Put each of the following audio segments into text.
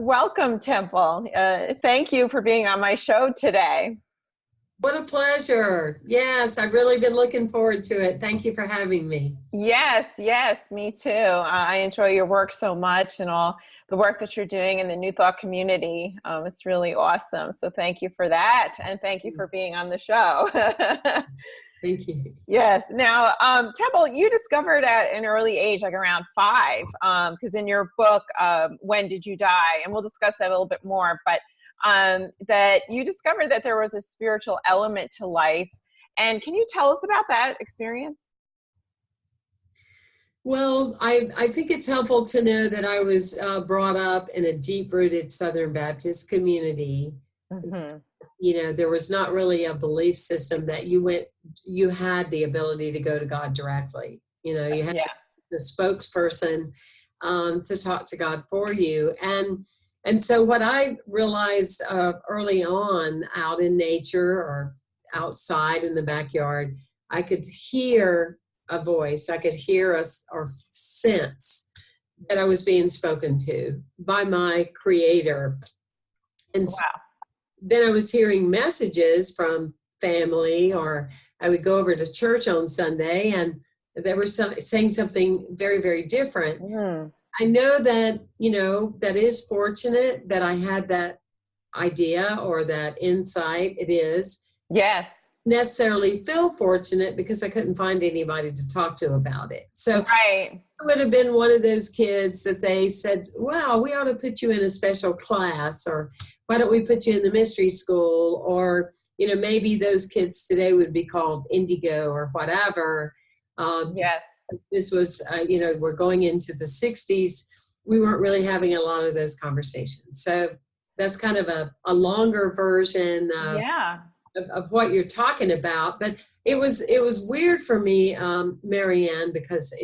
Welcome, Temple. Thank you for being on my show today. What a pleasure. Yes, I've really been looking forward to it. Thank you for having me. Yes, me too. I enjoy your work so much and all the work that you're doing in the New Thought community. It's really awesome. So thank you for that. And thank you for being on the show. Thank you. Yes. Now, Temple, you discovered at an early age, like around 5, because in your book, When Did You Die? And we'll discuss that a little bit more, but that you discovered that there was a spiritual element to life. And can you tell us about that experience? Well, I think it's helpful to know that I was brought up in a deep-rooted Southern Baptist community. Mm-hmm. You know, there was not really a belief system that you had the ability to go to God directly. You know, you had the spokesperson to talk to God for you. And so what I realized early on out in nature or outside in the backyard, I could hear a voice. I could hear or sense that I was being spoken to by my creator. And Wow. then I was hearing messages from family, or I would go over to church on Sunday and they were saying something very, very different. Mm. I know that, that is fortunate that I had that idea or that insight. It is. Yes. Necessarily feel fortunate because I couldn't find anybody to talk to about it. So right. I would have been one of those kids that they said, well, we ought to put you in a special class, or why don't we put you in the mystery school? Or, maybe those kids today would be called indigo or whatever. Yes. This was, we're going into the 60s. We weren't really having a lot of those conversations. So that's kind of a longer version of what you're talking about. But it was weird for me, Maryann, because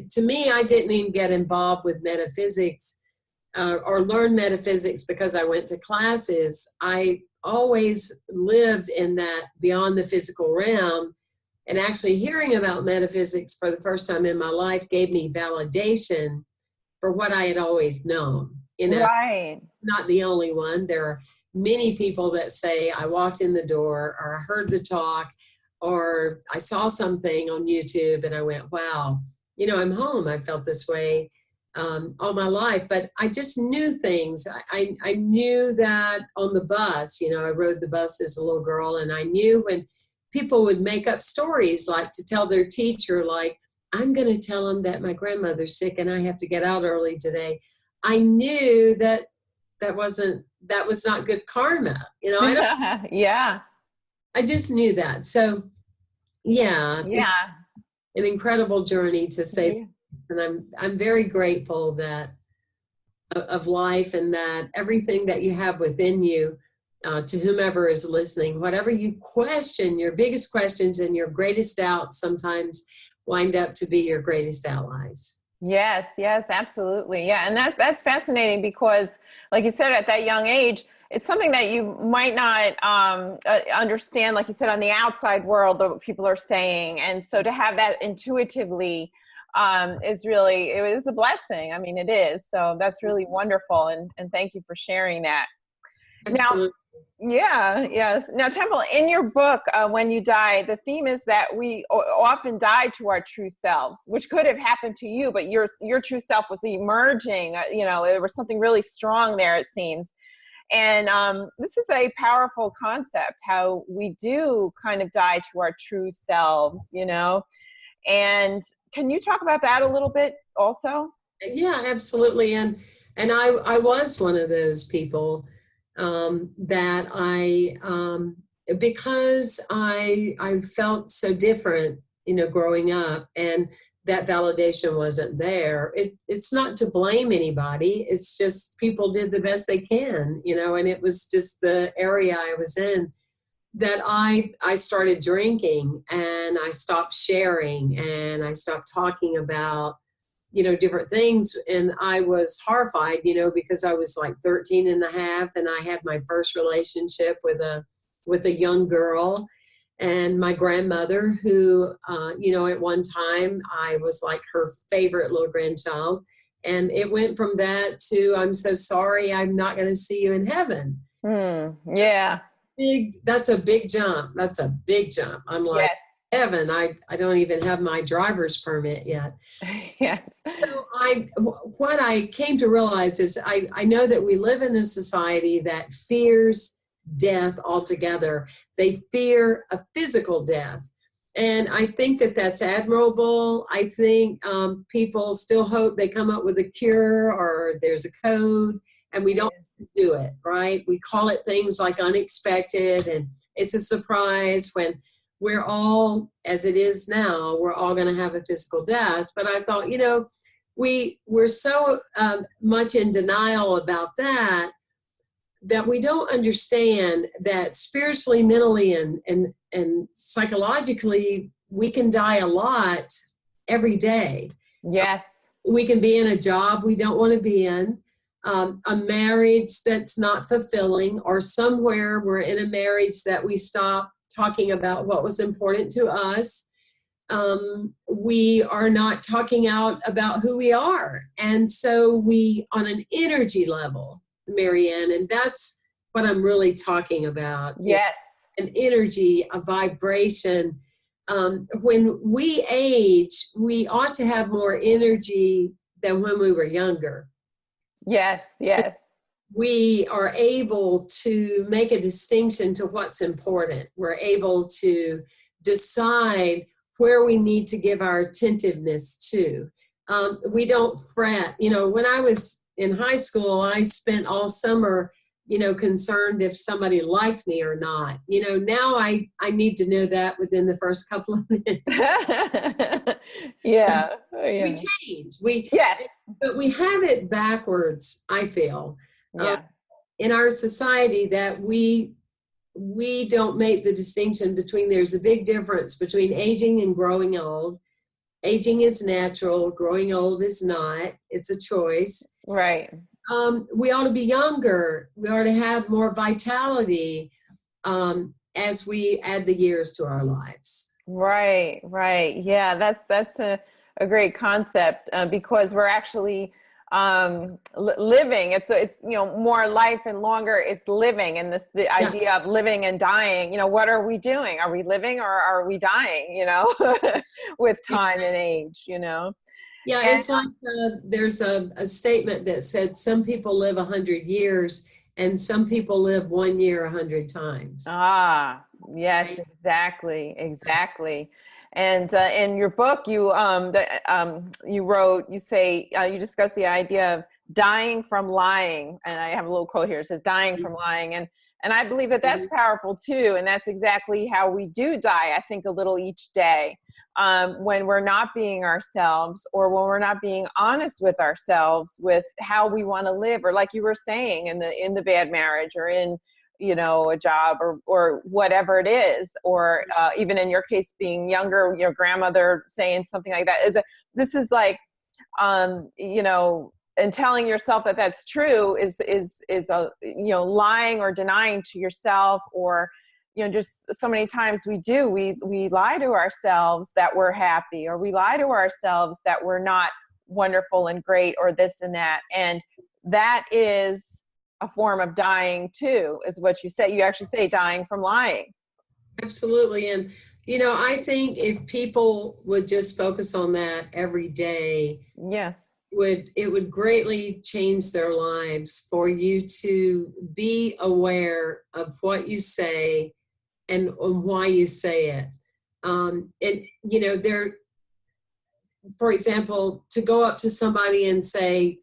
to me, I didn't even get involved with metaphysics or learn metaphysics because I went to classes. I always lived in that beyond the physical realm. And actually hearing about metaphysics for the first time in my life gave me validation for what I had always known. Right. Not the only one. There are many people that say I walked in the door, or I heard the talk, or I saw something on YouTube and I went, wow, I'm home. I felt this way all my life, but I just knew things. I knew that on the bus, I rode the bus as a little girl, and I knew when people would make up stories, like to tell their teacher, like, I'm going to tell them that my grandmother's sick and I have to get out early today. I knew that was not good karma. Yeah. I just knew that. So yeah. An incredible journey to say, and I'm very grateful that of life, and that everything that you have within you, to whomever is listening, whatever you question, your biggest questions and your greatest doubts sometimes wind up to be your greatest allies. Yes, absolutely. Yeah. And that's fascinating because, like you said, at that young age, it's something that you might not understand, like you said, on the outside world, what people are saying. And so to have that intuitively is really, it is a blessing. I mean, it is. So that's really wonderful. And thank you for sharing that. Absolutely. Yes. Now, Temple, in your book, When You Die, the theme is that we often die to our true selves, which could have happened to you, but your true self was emerging. There was something really strong there, it seems. And this is a powerful concept, how we do kind of die to our true selves, And can you talk about that a little bit also? Yeah, absolutely. And I was one of those people that because I felt so different, growing up, and that validation wasn't there. It's not to blame anybody. It's just people did the best they can, and it was just the area I was in that I started drinking, and I stopped sharing, and I stopped talking about, different things. And I was horrified, because I was like 13 and a half, and I had my first relationship with a young girl. And my grandmother, who, at one time I was like her favorite little grandchild. And it went from that to, I'm so sorry, I'm not going to see you in heaven. Yeah. That's a big jump. That's a big jump. I'm like, yes. Heaven, I don't even have my driver's permit yet. Yes. So what I came to realize is I know that we live in a society that fears death altogether. They fear a physical death. And I think that that's admirable. I think people still hope they come up with a cure or there's a code, and we don't do it, right? We call it things like unexpected, and it's a surprise when we're all, as it is now, we're all going to have a physical death. But I thought, we're so much in denial about that we don't understand that spiritually, mentally, and psychologically, we can die a lot every day. Yes. We can be in a job we don't want to be in, a marriage that's not fulfilling, or somewhere we're in a marriage that we stop talking about what was important to us. We are not talking out about who we are. And so we, on an energy level, Maryann, and that's what I'm really talking about. Yes. An energy, a vibration. When we age, we ought to have more energy than when we were younger. Yes, yes. We are able to make a distinction to what's important. We're able to decide where we need to give our attentiveness to. We don't fret. When I was in high school, I spent all summer, concerned if somebody liked me or not. Now I need to know that within the first couple of minutes. Yeah. We change. Yes. But we have it backwards, I feel. Yeah. In our society, that we don't make the distinction between, there's a big difference between aging and growing old. Aging is natural, growing old is not. It's a choice. Right. We ought to be younger. We ought to have more vitality as we add the years to our lives. Right, right. Yeah, that's a great concept because we're actually living. It's more life and longer. It's living, and the idea of living and dying. What are we doing? Are we living or are we dying? With time and age. Yeah, it's like there's a statement that said some people live 100 years and some people live 1 year 100 times. Ah, yes, right? Exactly. And in your book, you discuss the idea of dying from lying, and I have a little quote here. It says, "Dying from lying," and I believe that that's powerful too, and that's exactly how we do die. I think a little each day. When we're not being ourselves, or when we're not being honest with ourselves with how we want to live, or like you were saying, in the bad marriage, or in a job, or whatever it is, or even in your case, being younger, your grandmother saying something like that. This is like and telling yourself that that's true is a lying or denying to yourself, or just so many times we lie to ourselves that we're happy, or we lie to ourselves that we're not wonderful and great, or this and that. And that is a form of dying too, is what you say. You actually say dying from lying. Absolutely. And, I think if people would just focus on that every day, yes, it would greatly change their lives, for you to be aware of what you say and why you say it. For example, to go up to somebody and say,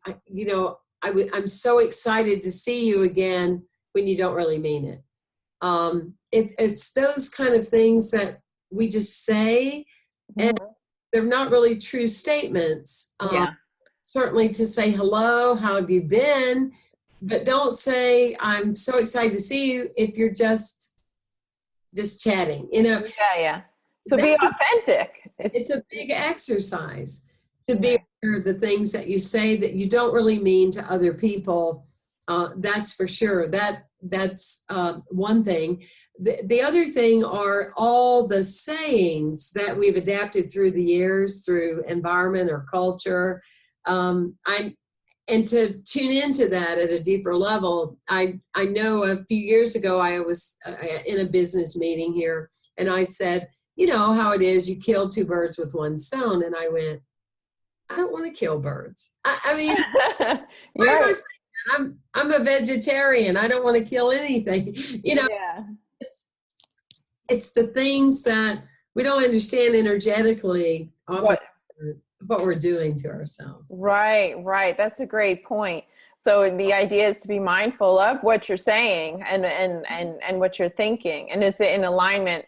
I'm so excited to see you again, when you don't really mean it. It's those kind of things that we just say, and they're not really true statements. Certainly to say hello, how have you been? But don't say, I'm so excited to see you, if you're just chatting, Yeah. So be authentic. It's a big exercise to be aware of the things that you say that you don't really mean to other people. That's for sure. That's one thing. The other thing are all the sayings that we've adapted through the years, through environment or culture. And to tune into that at a deeper level, I know a few years ago I was in a business meeting here, and I said, you know how it is, you kill two birds with one stone. And I went, I don't want to kill birds. I mean, why am I saying that? I'm a vegetarian. I don't want to kill anything. You know, yeah. It's the things that we don't understand energetically what we're doing to ourselves. Right. That's a great point. So the idea is to be mindful of what you're saying and what you're thinking, and is it in alignment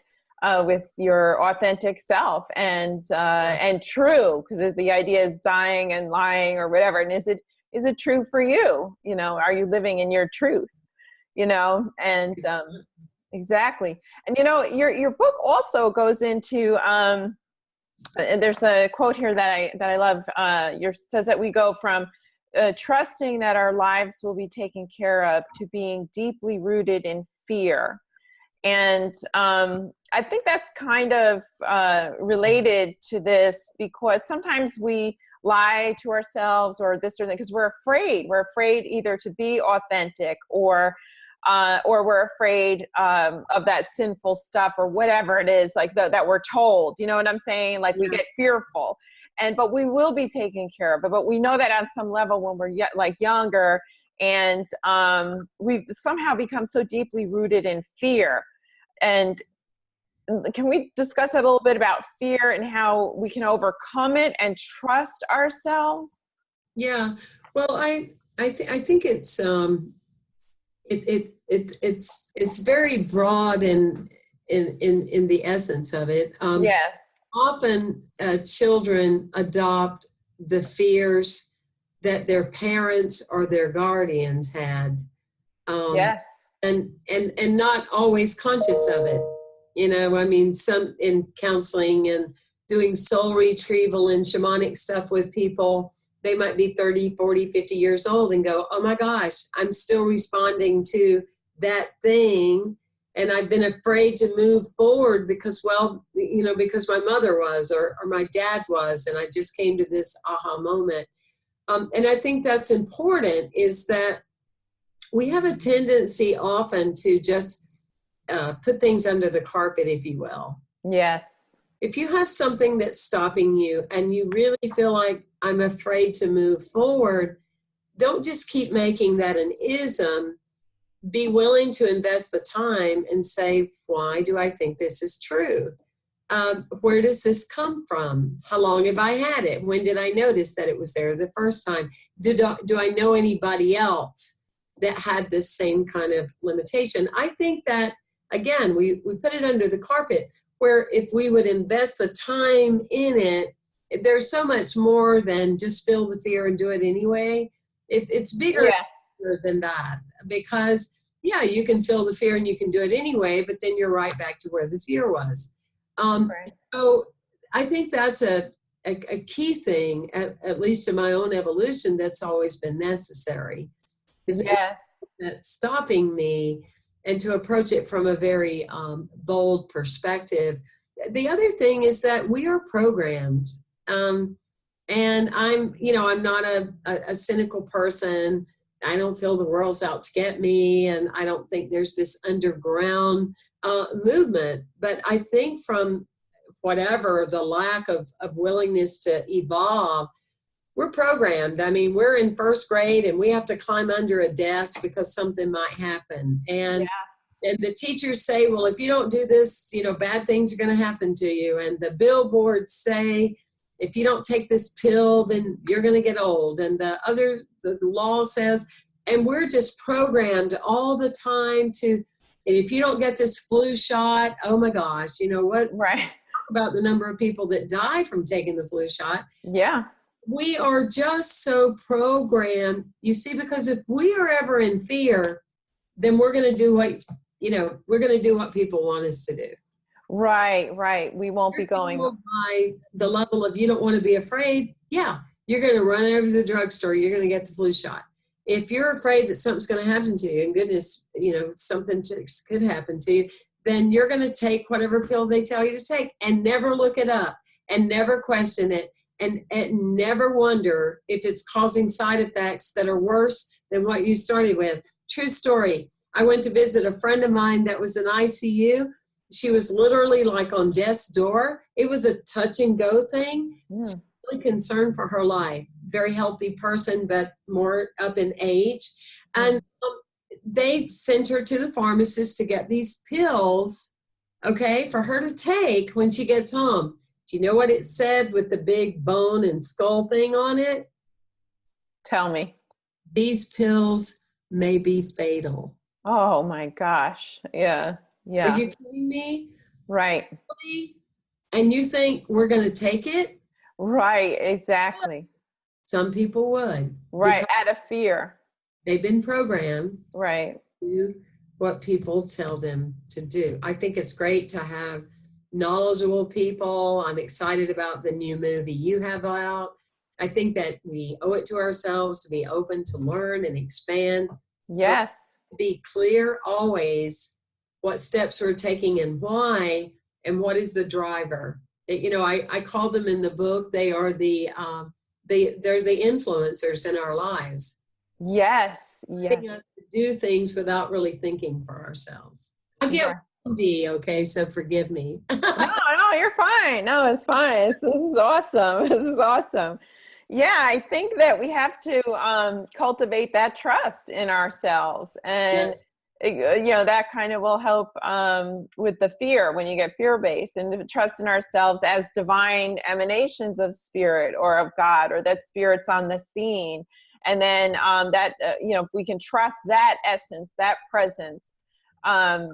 with your authentic self and true? Because the idea is dying and lying or whatever, and is it true for you? You know, are you living in your truth? You know, and exactly. And you know, your book also goes into and there's a quote here that I love. Says that we go from trusting that our lives will be taken care of to being deeply rooted in fear. And I think that's kind of related to this, because sometimes we lie to ourselves or this or that because we're afraid. We're afraid either to be authentic or we're afraid of that sinful stuff or whatever it is, like that we're told. You know what I'm saying? Like we get fearful, but we will be taken care of. But we know that on some level when we're younger, and we've somehow become so deeply rooted in fear. And can we discuss a little bit about fear and how we can overcome it and trust ourselves? Yeah. Well, I think it's it's very broad in the essence of it. Yes. Often children adopt the fears that their parents or their guardians had. Yes. And not always conscious of it. You know, I mean, some in counseling and doing soul retrieval and shamanic stuff with people, they might be 30, 40, 50 years old and go, oh my gosh, I'm still responding to that thing. And I've been afraid to move forward because, well, you know, because my mother was or my dad was, and I just came to this aha moment. And I think that's important, is that we have a tendency often to just put things under the carpet, if you will. Yes. If you have something that's stopping you and you really feel like, I'm afraid to move forward, don't just keep making that an ism. Be willing to invest the time and say, why do I think this is true? Where does this come from? How long have I had it? When did I notice that it was there the first time? Do I know anybody else that had this same kind of limitation? I think that, again, we put it under the carpet, where if we would invest the time in it, there's so much more than just feel the fear and do it anyway. It's bigger than that, because you can feel the fear and you can do it anyway, but then you're right back to where the fear was. So I think that's a key thing, at least in my own evolution, that's always been necessary. That's stopping me, and to approach it from a very bold perspective. The other thing is that we are programmed. And I'm not a cynical person. I don't feel the world's out to get me, and I don't think there's this underground movement. But I think from whatever the lack of willingness to evolve, we're programmed. I mean, we're in first grade and we have to climb under a desk because something might happen. And the teachers say, well, if you don't do this, bad things are going to happen to you. And the billboards say, if you don't take this pill, then you're going to get old. And the law says, and we're just programmed all the time and if you don't get this flu shot, oh my gosh, you know what? Right. Talk about the number of people that die from taking the flu shot. Yeah. We are just so programmed, you see, because if we are ever in fear, then we're going to do what people want us to do. Right. We won't be going by the level of, you don't want to be afraid. Yeah. You're going to run over to the drugstore. You're going to get the flu shot. If you're afraid that something's going to happen to you, and goodness, something could happen to you, then you're going to take whatever pill they tell you to take and never look it up and never question it and never wonder if it's causing side effects that are worse than what you started with. True story. I went to visit a friend of mine that was in ICU. She was literally like on death's door. It was a touch and go thing. So really concerned for her life. Very healthy person, but more up in age. And they sent her to the pharmacist to get these pills, okay, for her to take when she gets home. Do you know what it said with the big bone and skull thing on it? Tell me. These pills may be fatal. Oh my gosh. Yeah. Yeah. Are you kidding me? Right. And you think we're going to take it? Right. Exactly. Some people would. Right. Out of fear. They've been programmed. Right. To do what people tell them to do. I think it's great to have knowledgeable people. I'm excited about the new movie you have out. I think that we owe it to ourselves to be open to learn and expand. Yes. Be clear always what steps we're taking and why, and what is the driver. I call them in the book, they are they're the influencers in our lives. Yes. Yes. Getting us to do things without really thinking for ourselves. I get D, okay, so forgive me. No, you're fine. No, it's fine. This is awesome. This is awesome. Yeah, I think that we have to cultivate that trust in ourselves, and that kind of will help with the fear when you get fear-based, and to trust in ourselves as divine emanations of spirit or of God, or that spirit's on the scene, and then if we can trust that essence, that presence,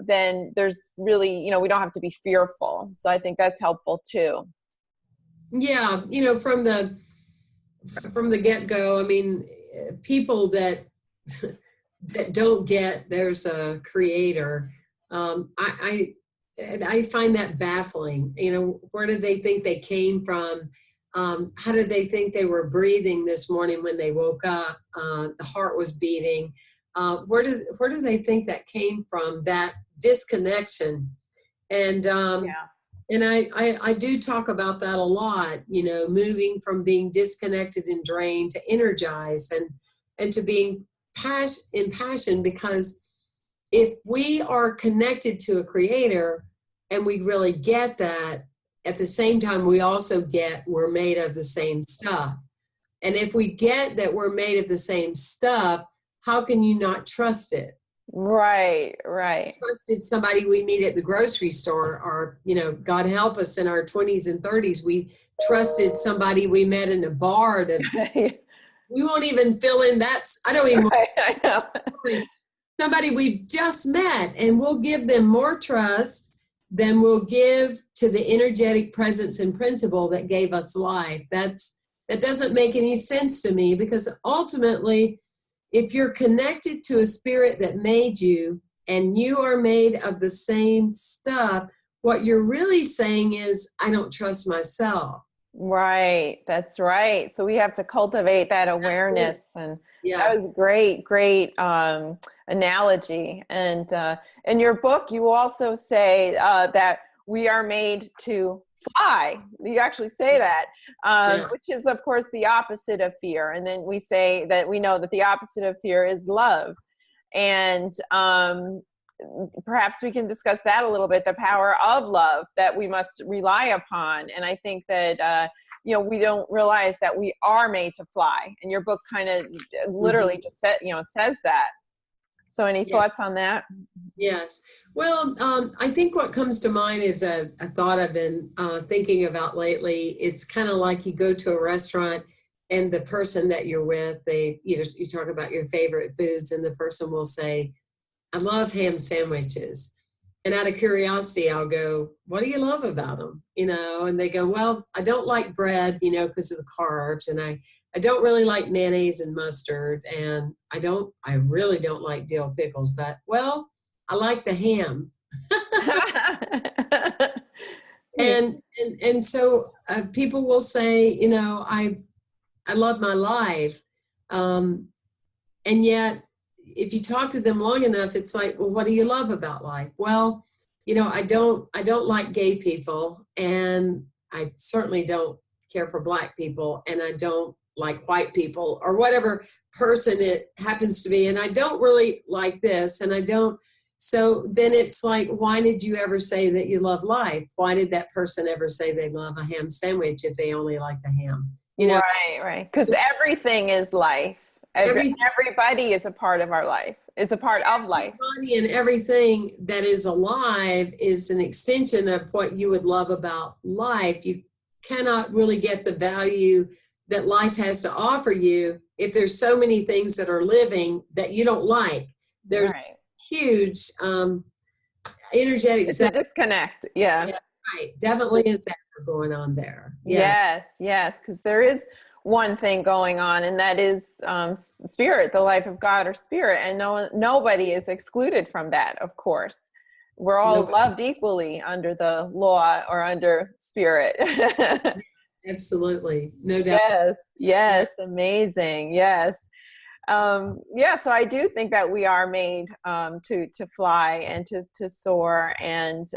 then there's really, we don't have to be fearful. So I think that's helpful too. Yeah, from the get-go, I mean, people that don't get there's a creator, I find that baffling. Where did they think they came from? How did they think they were breathing this morning when they woke up? The heart was beating. Where do they think that came from? That disconnection, and I do talk about that a lot. Moving from being disconnected and drained to energized and to being impassioned. Because if we are connected to a creator and we really get that, at the same time we also get we're made of the same stuff. And if we get that we're made of the same stuff, how can you not trust it? Right. Trusted somebody we meet at the grocery store, or, God help us, in our 20s and 30s, we trusted somebody we met in a bar we won't even fill in that. I don't even I know. Somebody we've just met, and we'll give them more trust than we'll give to the energetic presence and principle that gave us life. That doesn't make any sense to me, because ultimately, if you're connected to a spirit that made you and you are made of the same stuff, what you're really saying is, I don't trust myself. Right. That's right. So we have to cultivate that awareness. And that was great analogy. And in your book, you also say that we are made to fly. You actually say that, which is, of course, the opposite of fear. And then we say that we know that the opposite of fear is love. And perhaps we can discuss that a little bit, the power of love that we must rely upon. And I think that, we don't realize that we are made to fly. And your book kind of literally just says that. So any thoughts on that? Yes. Well, I think what comes to mind is a thought I've been thinking about lately. It's kind of like you go to a restaurant and the person that you're with, you talk about your favorite foods, and the person will say, I love ham sandwiches. And out of curiosity, I'll go, what do you love about them? And they go, well, I don't like bread, because of the carbs. And I don't really like mayonnaise and mustard. And I really don't like dill pickles, but well, I like the ham. and so people will say, I love my life. And yet, if you talk to them long enough, it's like, well, what do you love about life? Well, I don't like gay people, and I certainly don't care for Black people, and I don't like white people, or whatever person it happens to be, and I don't really like this, and I don't. So then it's like, why did you ever say that you love life? Why did that person ever say they love a ham sandwich if they only like the ham? You know, right. Because everything is life. Everybody is a part of our life, is a part of life. Everybody and everything that is alive is an extension of what you would love about life. You cannot really get the value that life has to offer you if there's so many things that are living that you don't like. There's huge energetic. It's a disconnect. Yeah. Right. Definitely is that going on there. Yes. Yes. Because there is one thing going on, and that is spirit, the life of God or spirit. And nobody is excluded from that, of course. We're all loved equally under the law or under spirit. Absolutely. No doubt. Yes. Amazing. Yes. So I do think that we are made to fly and to soar, and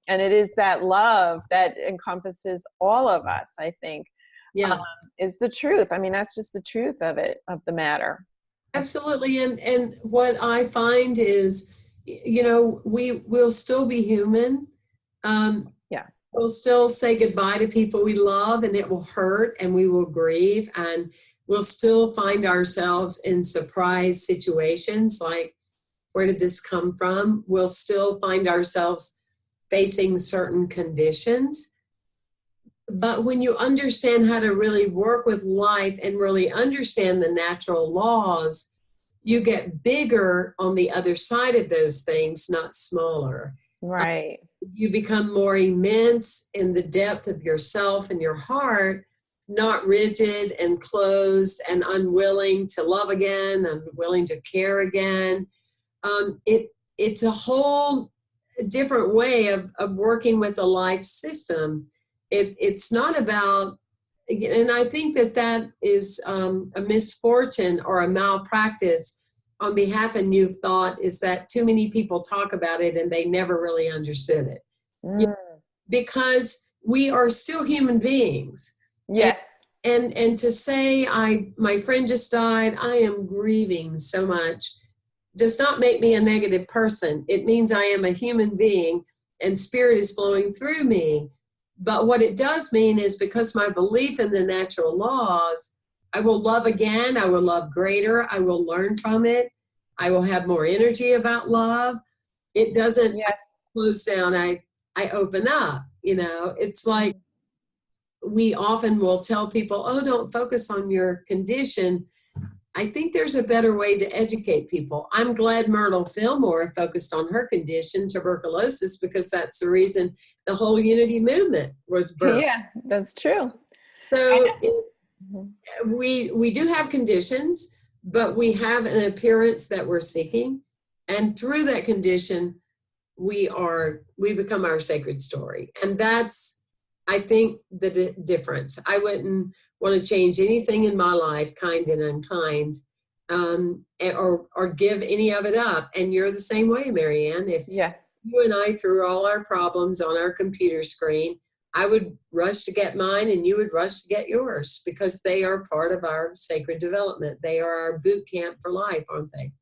it is that love that encompasses all of us, I think, is the truth. I mean, that's just the truth of the matter. Absolutely. And what I find is, we'll still be human. We'll still say goodbye to people we love, and it will hurt, and we will grieve, and we'll still find ourselves in surprise situations like, where did this come from? We'll still find ourselves facing certain conditions. But when you understand how to really work with life and really understand the natural laws, you get bigger on the other side of those things, not smaller. Right. You become more immense in the depth of yourself and your heart, not rigid and closed and unwilling to love again, unwilling to care again. It's a whole different way of working with a life system. It's not about, and I think that is a misfortune or a malpractice on behalf of New Thought, is that too many people talk about it and they never really understood it. Because we are still human beings. Yes. And to say, my friend just died, I am grieving so much, does not make me a negative person. It means I am a human being and spirit is flowing through me. But what it does mean is, because my belief in the natural laws, I will love again, I will love greater, I will learn from it, I will have more energy about love. It doesn't close down, I open up. It's like, we often will tell people, oh, don't focus on your condition. I think there's a better way to educate people. I'm glad Myrtle Fillmore focused on her condition, tuberculosis, because that's the reason the whole unity movement was birthed. Yeah, that's true. So we do have conditions, but we have an appearance that we're seeking. And through that condition, we become our sacred story. And that's, I think, the difference. I wouldn't want to change anything in my life, kind and unkind, or give any of it up. And you're the same way, Maryann. If you and I threw all our problems on our computer screen, I would rush to get mine and you would rush to get yours, because they are part of our sacred development. They are our boot camp for life, aren't they?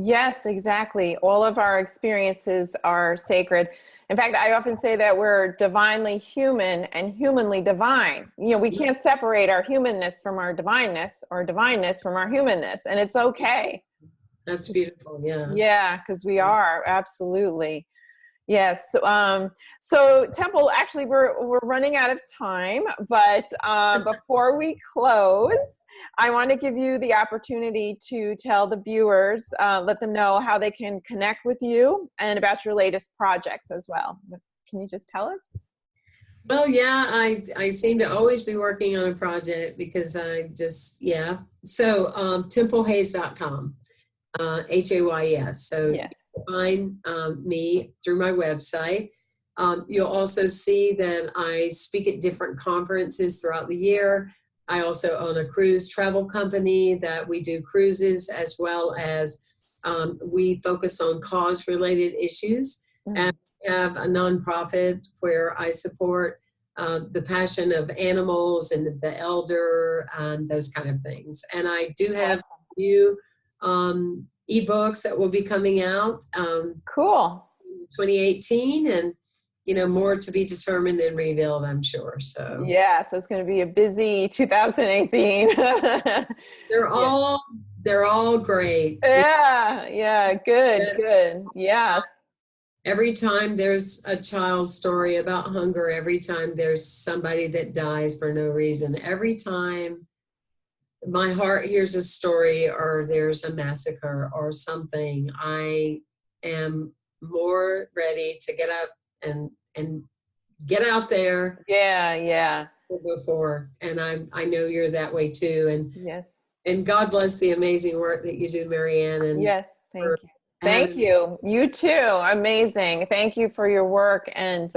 Yes, exactly. All of our experiences are sacred. In fact, I often say that we're divinely human and humanly divine. We can't separate our humanness from our divineness, or divineness from our humanness, and it's okay. That's beautiful. Yeah. Yeah, because we are, absolutely. Yes. So Temple, actually, we're running out of time, but before we close, I want to give you the opportunity to tell the viewers, let them know how they can connect with you and about your latest projects as well. Can you just tell us? Well, yeah, I seem to always be working on a project, because I just, So templehayes.com, Hayes. So you can find me through my website. You'll also see that I speak at different conferences throughout the year. I also own a cruise travel company that we do cruises, as well as we focus on cause-related issues. And we have a nonprofit where I support the passion of animals and the elder and those kind of things. And I do have new ebooks that will be coming out. Cool. 2018, and more to be determined and revealed, I'm sure. So yeah, so it's going to be a busy 2018. They're all great. Yeah, good. Yes. Every time there's a child's story about hunger, every time there's somebody that dies for no reason, every time my heart hears a story or there's a massacre or something, I am more ready to get up and get out there. Yeah. Before, and I know you're that way too. And yes. And God bless the amazing work that you do, Maryann. And yes, thank you. Thank you. You too. Amazing. Thank you for your work. And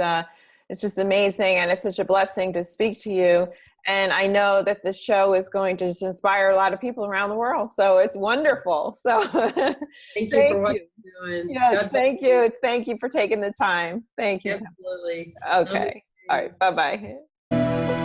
it's just amazing. And it's such a blessing to speak to you. And I know that the show is going to just inspire a lot of people around the world. So it's wonderful. So thank you for what you're doing. Yes, thank you. Thank you for taking the time. Thank you. Absolutely. Okay. All right. Bye-bye.